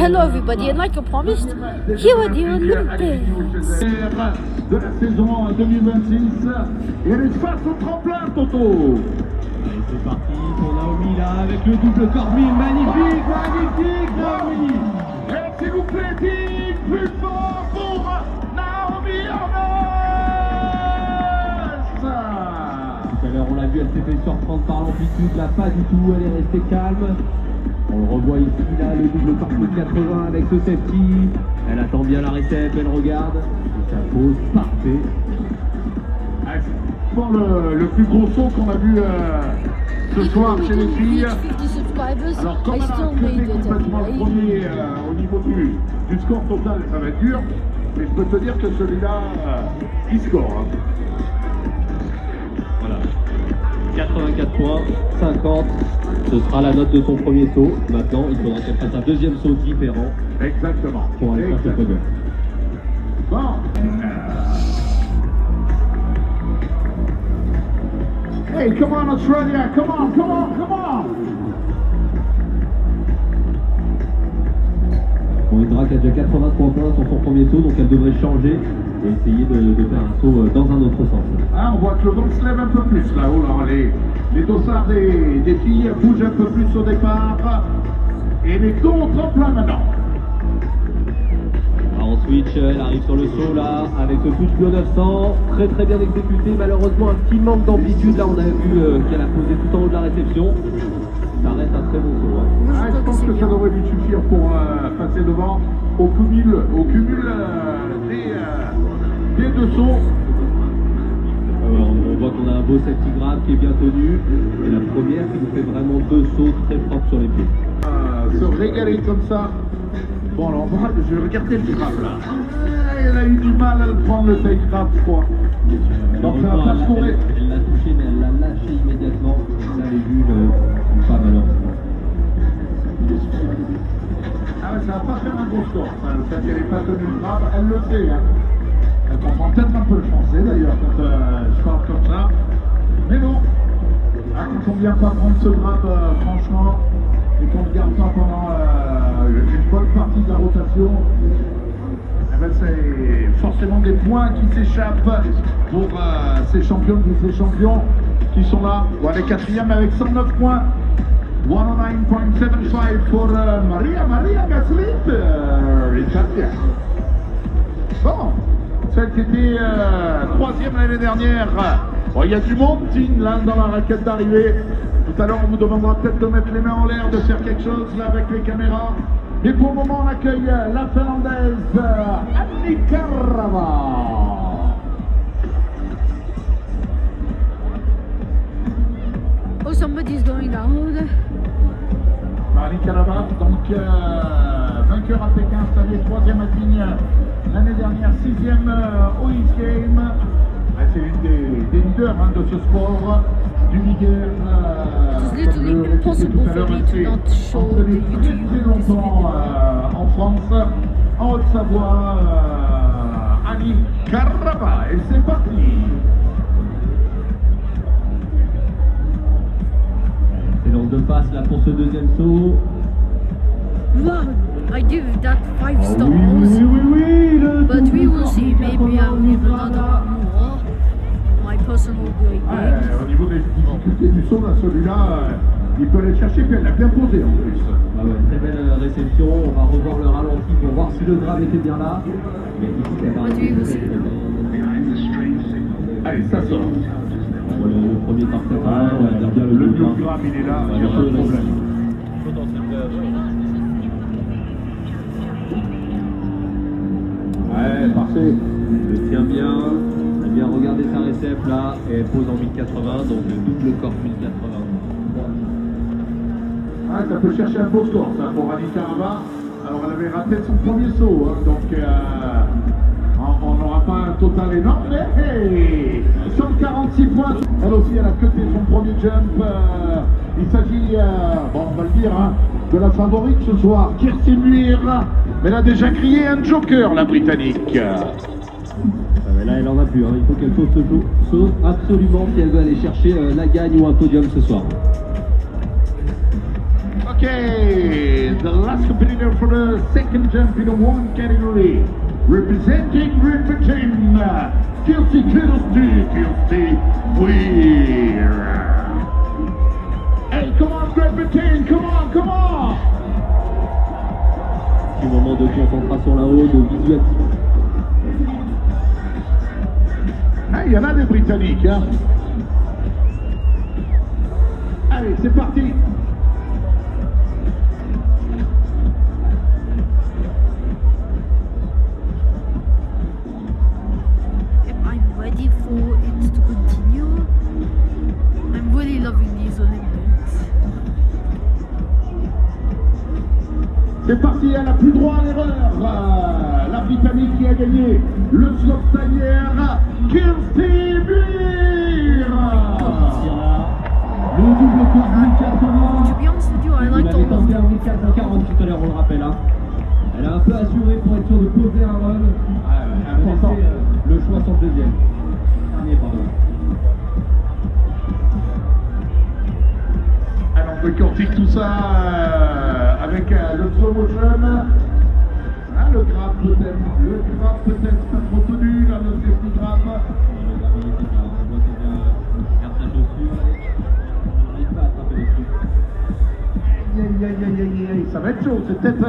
Hello everybody, and like I promised, here are the Olympics. De la saison 2026, et elle est face au tremplin, Toto. Allez, c'est parti pour Naomi là avec le double corps-wheel, magnifique, magnifique Naomi. Et s'il vous plaît, dites plus fort pour Naomi Ernest. Tout à l'heure on l'a vu, elle s'est fait surprendre par l'amplitude, là pas du tout, elle est restée calme. On le revoit ici, là, le double corps-wheel 80 avec ce safety. Elle attend bien la récep, elle regarde. Et ça pose parfait. Pour le plus gros saut qu'on a vu ce soir chez les filles. Alors comme elle a incliné complètement le premier au niveau du score total, ça va être dur. Mais je peux te dire que celui-là, il score. Hein. Voilà. 84 points, 50. Ce sera la note de son premier saut. Maintenant, il faudra qu'elle fasse un deuxième saut différent. Exactement. Pour aller faire ce podium. Bon. Hey, come on Australia, come on, come on, come on. Bon, Indra qui a déjà 83 points sur son premier saut, donc elle devrait changer et essayer de faire un saut dans un autre sens. Ah, on voit que le vent se lève un peu plus là-haut. Là, les dossards des filles bougent un peu plus au départ. Et les dos au tremplin maintenant. En switch, elle arrive sur le saut là, avec ce push bleu 900, très très bien exécuté, malheureusement un petit manque d'amplitude, là on a vu qu'elle a posé tout en haut de la réception, ça reste un très bon saut. Hein. Ah, je pense que ça devrait lui suffire pour passer devant au cumul des deux sauts. On voit qu'on a un beau safety grab qui est bien tenu, et la première qui nous fait vraiment deux sauts très propres sur les pieds. Se régaler comme ça. Bon alors je vais regarder le grab là. Elle a eu du mal à le prendre le taille grab, je crois. Donc ça va pas se courir. Elle l'a touché mais elle l'a lâché immédiatement. Là les bulles sont pas malheureusement. Ah ouais, ça va pas faire un beau score. Ça qu'elle n'est pas tenue le grab, elle le fait. Hein. Elle comprend peut-être un peu le français d'ailleurs quand je parle comme ça. Mais bon, quand on vient pas prendre ce grab franchement, et qu'on ne garde pas pendant une bonne partie de la rotation, eh ben c'est forcément des points qui s'échappent pour ces championnes et ces champions qui sont là. Bon, elle est quatrième avec 109 points. 109.75 pour Maria Gaslip, Italia. Bon, celle qui était troisième l'année dernière. Bon, il y a du monde, Tine, là, dans la raquette d'arrivée. Tout à l'heure, on vous demandera peut-être de mettre les mains en l'air, de faire quelque chose là avec les caméras. Mais pour le moment, on accueille la Finlandaise Annie Karava. Oh, somebody's going down. Annie Karava, donc vainqueur à Pékin cette année, troisième à Tignes l'année dernière, sixième au X Games. C'est l'une des leaders de ce sport. Du Niger, It's literally impossible for me to not show the YouTube très longtemps en France, en Haute-Savoie, Annie Karava, et c'est parti. Excellence de passe là pour ce deuxième saut. Wow, I give that 5 stars. Oui, But we will see. Maybe I'll give another more. My personal grade. Au niveau des difficultés du saut, là, celui-là, il peut aller chercher, puis elle l'a bien posé en plus. Ah ouais, très belle réception, on va revoir le ralenti pour voir si le grab était bien là. Mais ici, c'est allez, ça sort. Le premier parfait, on a bien le biogramme, il est là, il n'y a pas de problème. Ouais, parfait. Le tient bien. Elle vient regarder sa récep là et elle pose en 1080, donc le double corps 1080. Ah, ça peut chercher un beau score ça pour Annie Karava. Alors elle avait raté son premier saut, hein, donc on n'aura pas un total énorme, mais hey, 146 points. Elle aussi elle a cuté son premier jump. Il s'agit, bon on va le dire, hein, de la favorite ce soir, Kirsten Muir. Mais elle a déjà crié un joker, la Britannique. Là, elle en a plus. Hein. Il faut qu'elle pose ce saut absolument si elle veut aller chercher la gagne ou un podium ce soir. Okay, the last competitor for the second jump in the one category, representing Great Britain, Kirsty Weir. Hey, come on, Great Britain, come on, come on! Petit moment de concentration là-haut, de visuel. Ah, il y en a des Britanniques, hein. Allez, c'est parti. I'm ready for it to continue. I'm really loving these Olympics. C'est parti, elle a plus droit à l'erreur. La Britannique qui a gagné le slopestyle, Kirsty Weir. Le double tour de 1080. To be honest with you, I Il like avait all of tenté them. un 1440 tout à l'heure, on le rappelle. Hein. Elle a un peu assuré pour être sûre de poser un run. Elle a laissé le choix sur le deuxième. Dernier, pardon. Alors on décortique tout ça avec le slow motion. Ah, le graphe peut-être pas trop tenu, là, le safety graphe. Le dernier, c'est ça. On voit qu'il garde sa chaussure. On n'arrive pas à attraper le truc. Aïe, ça va être chaud. C'est peut-être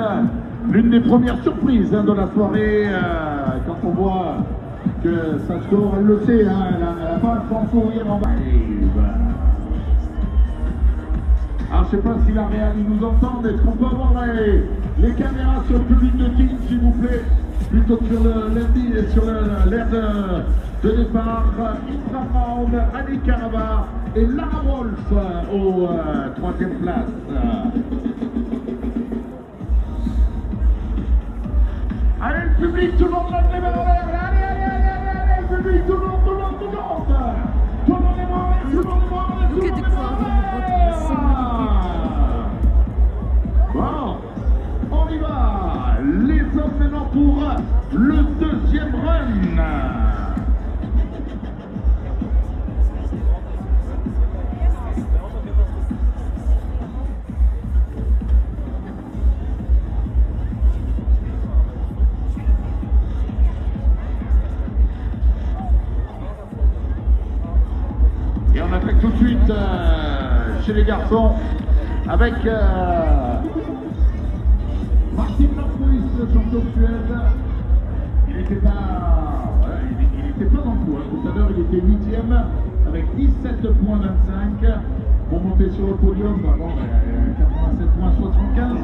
l'une des premières surprises de la soirée quand on voit que ça score, elle le sait, hein, elle a pas un grand sourire en bas. Alors je sais pas si la Real nous entend, est-ce qu'on peut avoir les caméras sur le public de team s'il vous plaît, plutôt que sur l'ending et sur l'air de départ. Isra Brown, Annie Carava et Lara Wolf au troisième place. Allez le public, tout le monde lève les mains en l'air, allez, le public, tout le monde. Tout le monde les mains en l'air, tout le monde les mains en l'air, tout le monde Look at the les mains crowd en on the bottom. So many people. Bon, on y va. Les hommes maintenant pour le deuxième run. Et on attaque tout de suite chez les garçons avec Martin Lundqvist, le champion de Suède. Il était pas dans le coup. Tout à l'heure, il était 8e avec 17,25 pour monter sur le podium. Bon, 87,75.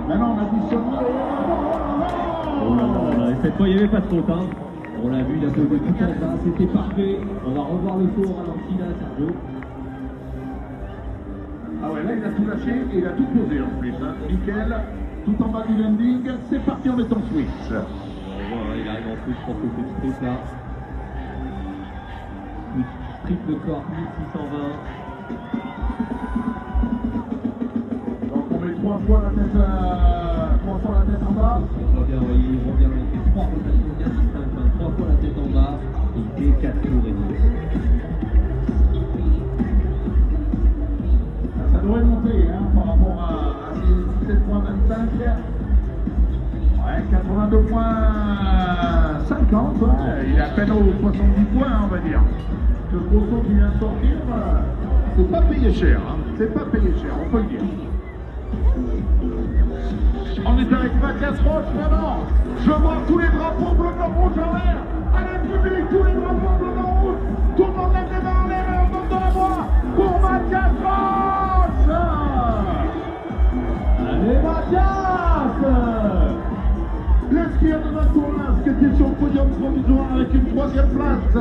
Maintenant, on additionne. Oh là là, et cette fois, il n'y avait pas de faute. Hein. On l'a vu, il a posé tout en bas, c'était parfait. On va revoir le tour à l'Antina, Sergio. Ah ouais, là, il a tout lâché et il a tout posé en plus. Hein. Nickel, tout en bas du landing. C'est parti, on est en switch. On voit, hein, il arrive en switch pour ce petit truc là. Switch triple corps, 1620. Donc on met 3 fois la tête en bas. On revient, il revient, il fait 3 rotations bien distinctes, 3 fois la tête en bas, et il fait 4 tours et demi. Ça devrait monter hein, par rapport à ces 17,25. Ouais, 82,50. Ouais, il est à peine aux 70 points, on va dire. Ce grosso qui vient de sortir, c'est pas payé cher. Hein. C'est pas payé cher, on peut le dire. On est avec Mathias Roche maintenant. Je vois tous les drapeaux bleu, blanc, rouge en l'air. Allez, public, tous les drapeaux bleu, blanc, rouge. Tout le monde lève les mains en l'air et on donne de la voix pour Mathias Roche. Allez, Mathias. L'esquier de Matouras qui était sur le podium provisoire avec une 3e place.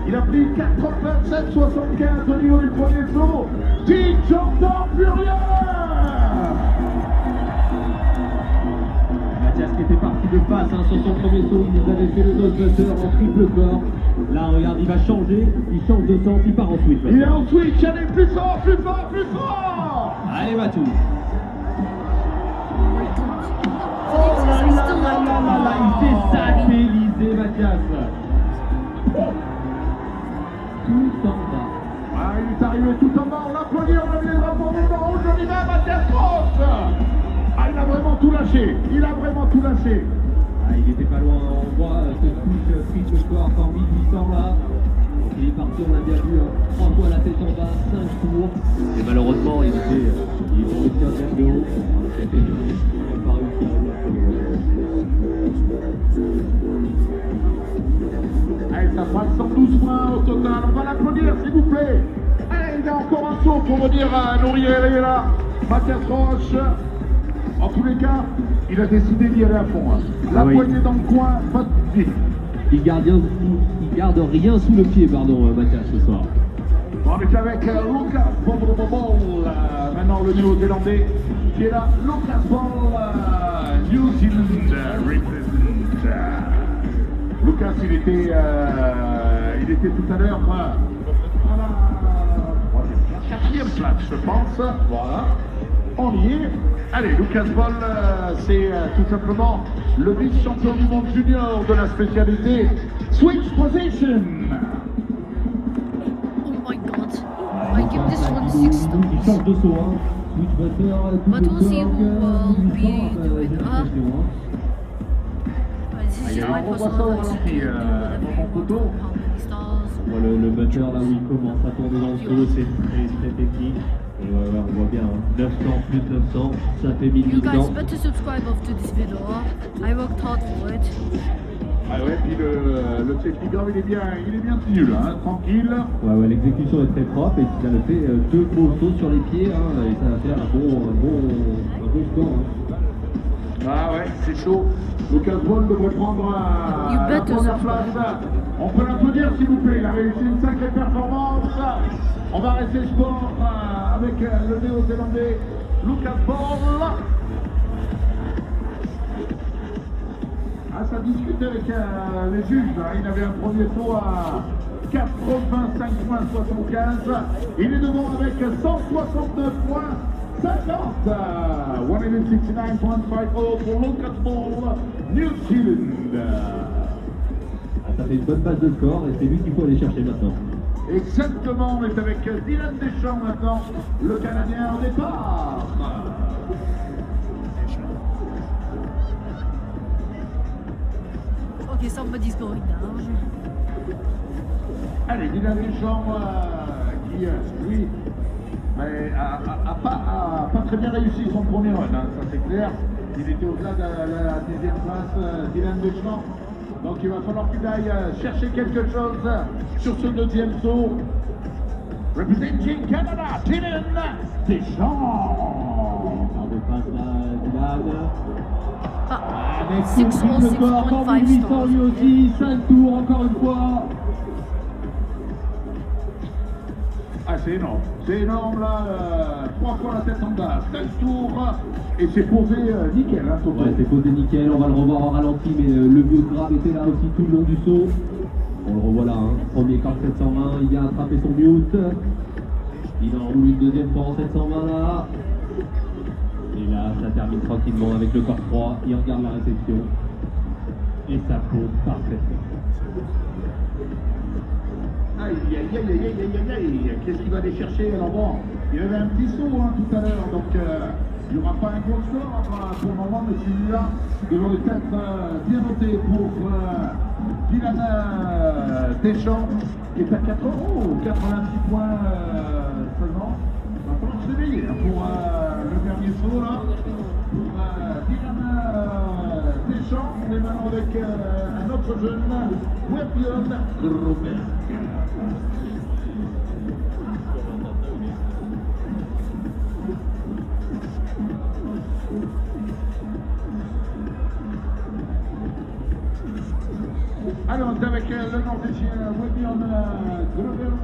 Il a pris 87,75 au niveau du premier saut. Team Jordan Furieux. Mathias qui était parti de face hein, sur son premier saut, il nous avait fait le Ghostbuster en triple corps. Là, regarde, il va changer, il change de sens, il part en switch. Il est en switch, allez, plus fort, plus fort, plus fort. Allez, Matou. Oh là là là là là, Il s'est satellisé, Mathias. Tout en bas. Ah, il est arrivé tout en bas, on l'applaudit, on a mis les drapeaux rouges, on y va, Mathias Roche. Ah, il a vraiment tout lâché, il a vraiment tout lâché. Ah, il était pas loin, on voit ce touche triple score encore 1800 là. Donc il est parti, on l'a bien vu, 3 fois la tête en bas, 5 tours. Et malheureusement, il était aussi un terme de haut. Il n'a pas réussi à Allez, ça fera 112 points au total, on va l'applaudir s'il vous plaît. Allez, il y a encore un saut pour venir à Nouriel et là, Mathias Roche. En tous les cas, il a décidé d'y aller à fond. Hein. La poignée dans le coin, pas de vie. Il garde rien sous le pied, pardon, Mathias, ce soir. Bon, on est avec Lucas Bol, maintenant le néo-zélandais qui est là. Lucas Bol, New Zealand represent. Lucas, il était tout à l'heure à la 4e place, je pense. Voilà, on y est. Allez, Lucas Bol, c'est tout simplement le vice-champion du monde junior de la spécialité Switch Position. Oh my god. I give this one 6 Il stars. change de saut, hein. Switch butter, But we'll see who will be the winner. This is my personal opinion. How many stars? Le butter là où il commence à tourner dans le saut, c'est très technique. Et ouais, on voit bien, hein. 900 plus 900, ça fait You 1800. guys better subscribe after this video. I worked hard for it. Ah ouais, puis le safety guard, il est bien tenu là, hein, tranquille. Ouais, l'exécution est très propre et il a fait 2 beaux sauts sur les pieds, hein, et ça va faire un bon score. Hein. Ah ouais, c'est chaud. Lucas Bol devrait prendre la première place. On peut l'applaudir s'il vous plaît, il a réussi une sacrée performance. On va rester sport avec le néo-zélandais Lucas Bol. Ah, ça discutait avec les juges, hein. Il avait un premier saut à 85 points 75. Il est devant avec 169 points 50. 169.50 pour Lucas Bol, New Zealand. Ah, ça fait une bonne base de score et c'est lui qu'il faut aller chercher maintenant. Exactement, on est avec Dylan Deschamps maintenant, le Canadien au départ. Okay, somebody's going down. Allez, Dylan Deschamps qui, lui, a pas très bien réussi son premier run, hein, ça c'est clair. Il était au-delà de la 10e place, Dylan Deschamps. Donc il va falloir qu'il aille chercher quelque chose sur ce deuxième saut. Representing Canada, Dylan Deschamps. On repasse là, Dylan. Avec 6 son or triple score, 6.5 1800 stars. lui aussi, 5 tours encore une fois. Ah, c'est énorme là, 3 fois la tête en bas, 16 tours, et c'est posé nickel, hein, Toto. Ouais, c'est posé nickel, on va le revoir en ralenti, mais le vieux grave était là aussi tout le long du saut. On le revoit là, hein. Premier corps 720, il vient attraper son mute. Il en roule une deuxième fois en 720 là. Et là, ça termine tranquillement avec le corps 3, il regarde la réception. Et ça pose parfaitement. Aïe, aïe, aïe, aïe, aïe, aïe, aïe, qu'est-ce qu'il va aller chercher? Alors bon, il avait un petit saut hein, tout à l'heure, donc il n'y aura pas un gros score pour le moment, mais celui-là devrait être bien noté pour Dylan Deschamps, qui est à 4 €, 86 points seulement. Il va falloir se réveiller hein, pour le dernier saut là. Pour Dylan Deschamps, on est maintenant avec un autre jeune, Webion Grobert. Alors, c'est avec le Norvégien Webion Grobert.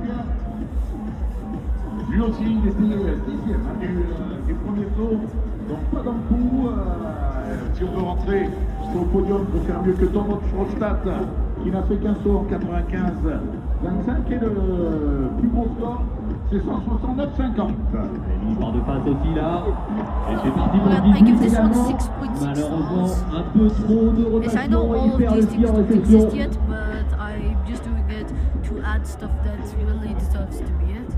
Lui aussi, il était 10e hein, du premier tour, donc pas dans le coup. Si on veut rentrer sur le podium, il faut faire mieux que Thomas Schrostad, qui n'a fait qu'un saut en 95-25, et le plus gros score, c'est 169-50. Et libre de passe aussi là. Et c'est parti pour Well, le I give this one également. 6.6 Malheureusement, stars. un peu trop de Yes, I know rotation et all il perd le these tir things en don't réception. exist yet, but I'm just doing it to add stuff that really deserves to be it.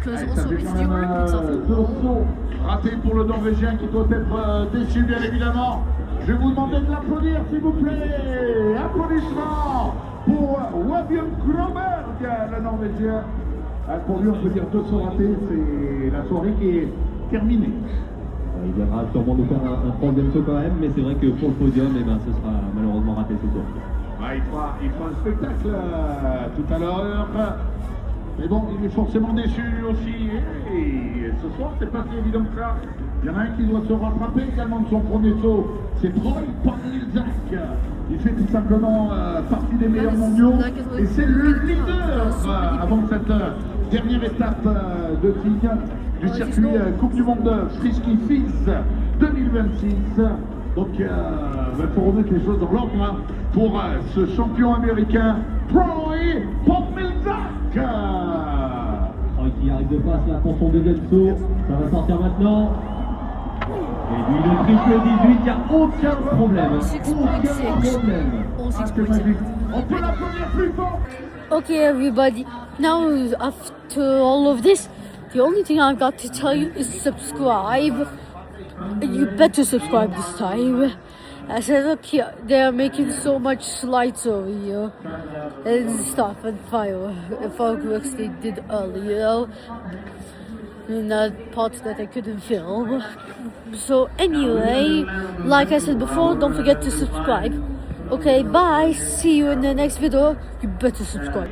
because Allez, also ça fait it's quand même Europe, it's deux awful. sauts ratés pour le Norvégien qui doit être déçu, bien évidemment. Je vais vous demander de l'applaudir, s'il vous plaît. Applaudissements pour Wabion Kroberg, le Norvégien. Pour lui, on peut dire deux sauts ratés. C'est la soirée qui est terminée. Il viendra sûrement nous faire un troisième saut quand même, mais c'est vrai que pour le podium, eh ben, ce sera malheureusement raté ce soir. Ouais, il fera un spectacle tout à l'heure. Mais bon, il est forcément déçu aussi. Et ce soir, c'est pas si évident que ça. Il y en a un qui doit se rattraper également de son premier saut. C'est Troy Parnilzak. Il fait tout simplement partie des meilleurs mondiaux. Et c'est le leader avant cette dernière étape de tigre du circuit Coupe du Monde Frisky Fizz 2026. Donc, il faut remettre les choses dans l'ordre hein, pour ce champion américain, Troy Podmilzak. Troy qui arrive de face là pour son deuxième saut. Ça va sortir maintenant. Et lui, le triple 18, il n'y a aucun problème. Aucun problème. Ah, c'est magique. On peut l'applaudir plus fort. Okay, everybody. Now, after all of this, the only thing I've got to tell you is subscribe. You better subscribe this time. I said, look here, they're making so much slides over here and stuff and fireworks they did earlier. And that part that I couldn't film. So anyway, like I said before, don't forget to subscribe. Okay, bye. See you in the next video. You better subscribe.